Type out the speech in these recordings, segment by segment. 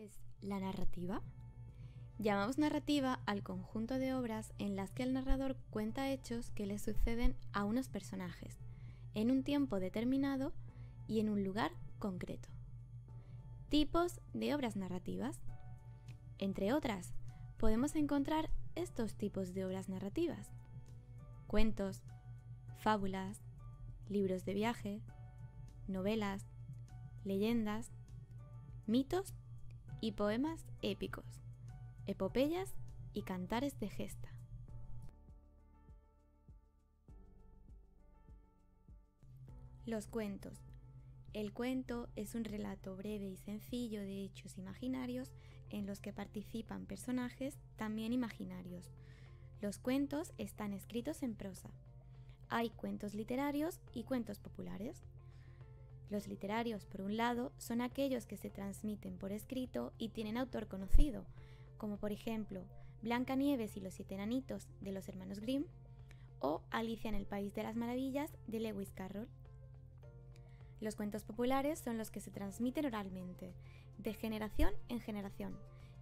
es la narrativa? Llamamos narrativa al conjunto de obras en las que el narrador cuenta hechos que le suceden a unos personajes, en un tiempo determinado y en un lugar concreto. Tipos de obras narrativas. Entre otras, podemos encontrar estos tipos de obras narrativas: cuentos, fábulas, libros de viaje, novelas, leyendas, mitos y poemas épicos, epopeyas y cantares de gesta. Los cuentos. El cuento es un relato breve y sencillo de hechos imaginarios en los que participan personajes también imaginarios. Los cuentos están escritos en prosa. Hay cuentos literarios y cuentos populares. Los literarios, por un lado, son aquellos que se transmiten por escrito y tienen autor conocido, como por ejemplo Blancanieves y los 7 enanitos de los hermanos Grimm o Alicia en el País de las Maravillas de Lewis Carroll. Los cuentos populares son los que se transmiten oralmente, de generación en generación,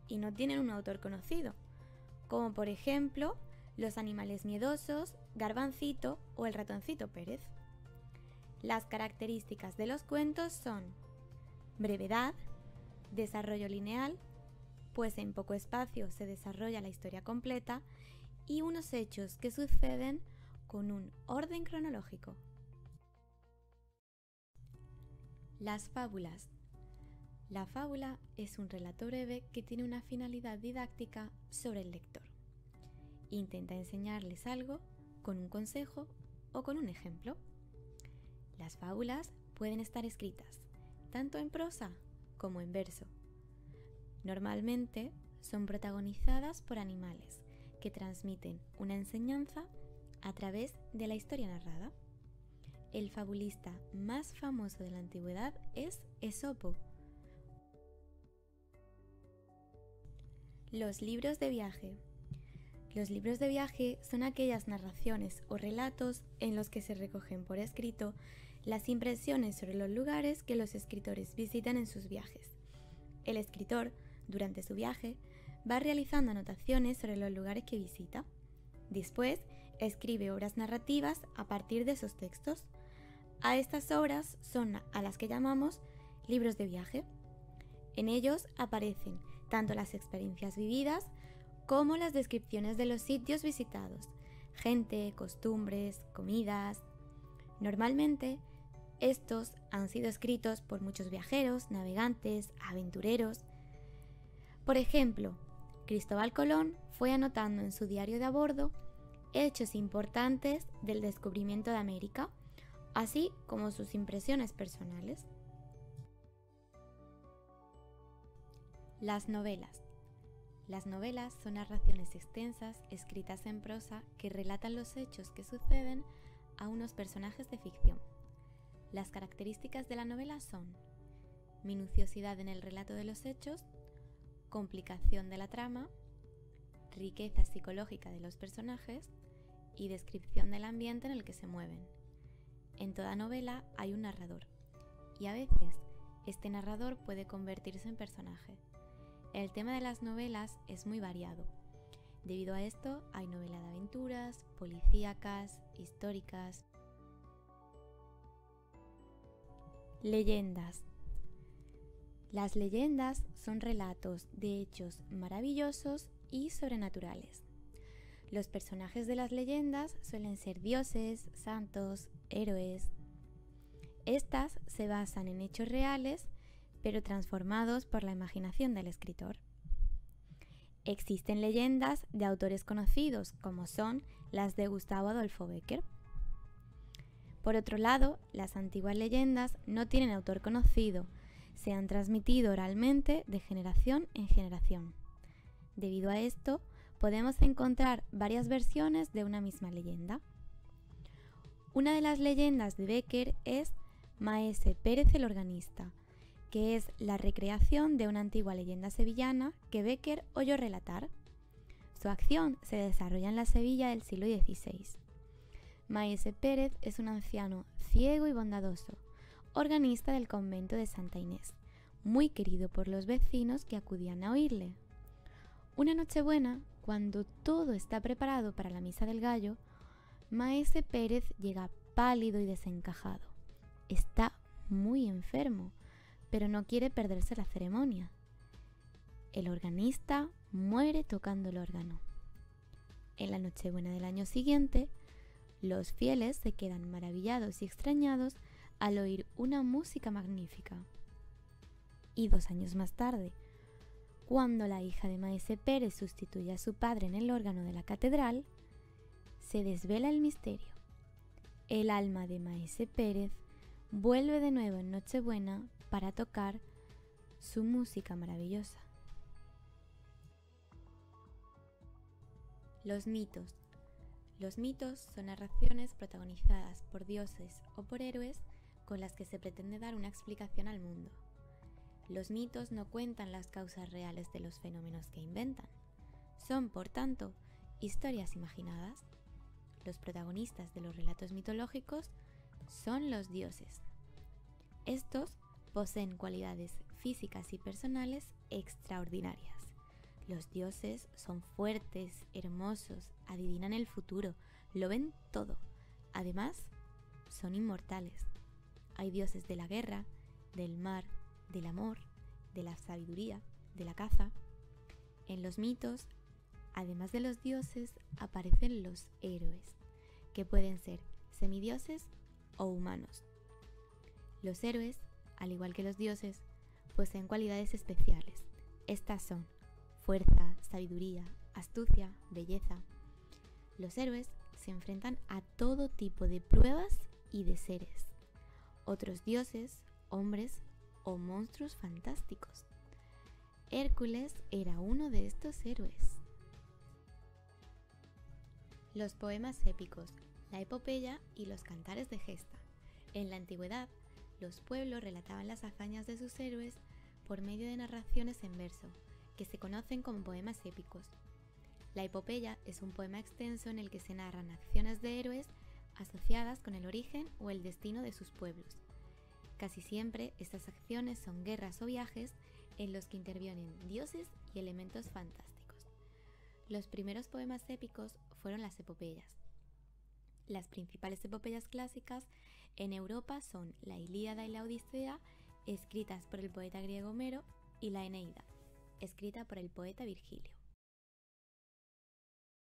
y no tienen un autor conocido, como por ejemplo Los animales miedosos, Garbancito o El ratoncito Pérez. Las características de los cuentos son brevedad, desarrollo lineal, pues en poco espacio se desarrolla la historia completa, y unos hechos que suceden con un orden cronológico. Las fábulas. La fábula es un relato breve que tiene una finalidad didáctica sobre el lector. Intenta enseñarles algo con un consejo o con un ejemplo. Las fábulas pueden estar escritas tanto en prosa como en verso. Normalmente son protagonizadas por animales que transmiten una enseñanza a través de la historia narrada. El fabulista más famoso de la antigüedad es Esopo. Los libros de viaje. Los libros de viaje son aquellas narraciones o relatos en los que se recogen por escrito las impresiones sobre los lugares que los escritores visitan en sus viajes. El escritor, durante su viaje, va realizando anotaciones sobre los lugares que visita. Después, escribe obras narrativas a partir de esos textos. A estas obras son a las que llamamos libros de viaje. En ellos aparecen tanto las experiencias vividas como las descripciones de los sitios visitados, gente, costumbres, comidas. Normalmente, estos han sido escritos por muchos viajeros, navegantes, aventureros. Por ejemplo, Cristóbal Colón fue anotando en su diario de a bordo hechos importantes del descubrimiento de América, así como sus impresiones personales. Las novelas. Las novelas son narraciones extensas escritas en prosa que relatan los hechos que suceden a unos personajes de ficción. Las características de la novela son minuciosidad en el relato de los hechos, complicación de la trama, riqueza psicológica de los personajes y descripción del ambiente en el que se mueven. En toda novela hay un narrador, y a veces este narrador puede convertirse en personaje. El tema de las novelas es muy variado. Debido a esto, hay novelas de aventuras, policíacas, históricas. Leyendas. Las leyendas son relatos de hechos maravillosos y sobrenaturales. Los personajes de las leyendas suelen ser dioses, santos, héroes. Estas se basan en hechos reales, pero transformados por la imaginación del escritor. Existen leyendas de autores conocidos, como son las de Gustavo Adolfo Bécquer. Por otro lado, las antiguas leyendas no tienen autor conocido, se han transmitido oralmente de generación en generación. Debido a esto, podemos encontrar varias versiones de una misma leyenda. Una de las leyendas de Bécquer es Maese Pérez el organista, que es la recreación de una antigua leyenda sevillana que Bécquer oyó relatar. Su acción se desarrolla en la Sevilla del siglo XVI. Maese Pérez es un anciano ciego y bondadoso, organista del convento de Santa Inés, muy querido por los vecinos que acudían a oírle. Una Nochebuena, cuando todo está preparado para la misa del gallo, Maese Pérez llega pálido y desencajado. Está muy enfermo, pero no quiere perderse la ceremonia. El organista muere tocando el órgano. En la Nochebuena del año siguiente, los fieles se quedan maravillados y extrañados al oír una música magnífica. Y 2 años más tarde, cuando la hija de Maese Pérez sustituye a su padre en el órgano de la catedral, se desvela el misterio. El alma de Maese Pérez vuelve de nuevo en Nochebuena para tocar su música maravillosa. Los mitos. Los mitos son narraciones protagonizadas por dioses o por héroes con las que se pretende dar una explicación al mundo. Los mitos no cuentan las causas reales de los fenómenos que inventan. Son, por tanto, historias imaginadas. Los protagonistas de los relatos mitológicos son los dioses. Estos poseen cualidades físicas y personales extraordinarias. Los dioses son fuertes, hermosos, adivinan el futuro, lo ven todo. Además, son inmortales. Hay dioses de la guerra, del mar, del amor, de la sabiduría, de la caza. En los mitos, además de los dioses, aparecen los héroes, que pueden ser semidioses o humanos. Los héroes, al igual que los dioses, poseen cualidades especiales. Estas son fuerza, sabiduría, astucia, belleza. Los héroes se enfrentan a todo tipo de pruebas y de seres. Otros dioses, hombres o monstruos fantásticos. Hércules era uno de estos héroes. Los poemas épicos, la epopeya y los cantares de gesta. En la antigüedad, los pueblos relataban las hazañas de sus héroes por medio de narraciones en verso, que se conocen como poemas épicos. La epopeya es un poema extenso en el que se narran acciones de héroes asociadas con el origen o el destino de sus pueblos. Casi siempre estas acciones son guerras o viajes en los que intervienen dioses y elementos fantásticos. Los primeros poemas épicos fueron las epopeyas. Las principales epopeyas clásicas en Europa son la Ilíada y la Odisea, escritas por el poeta griego Homero, y la Eneida, escrita por el poeta Virgilio.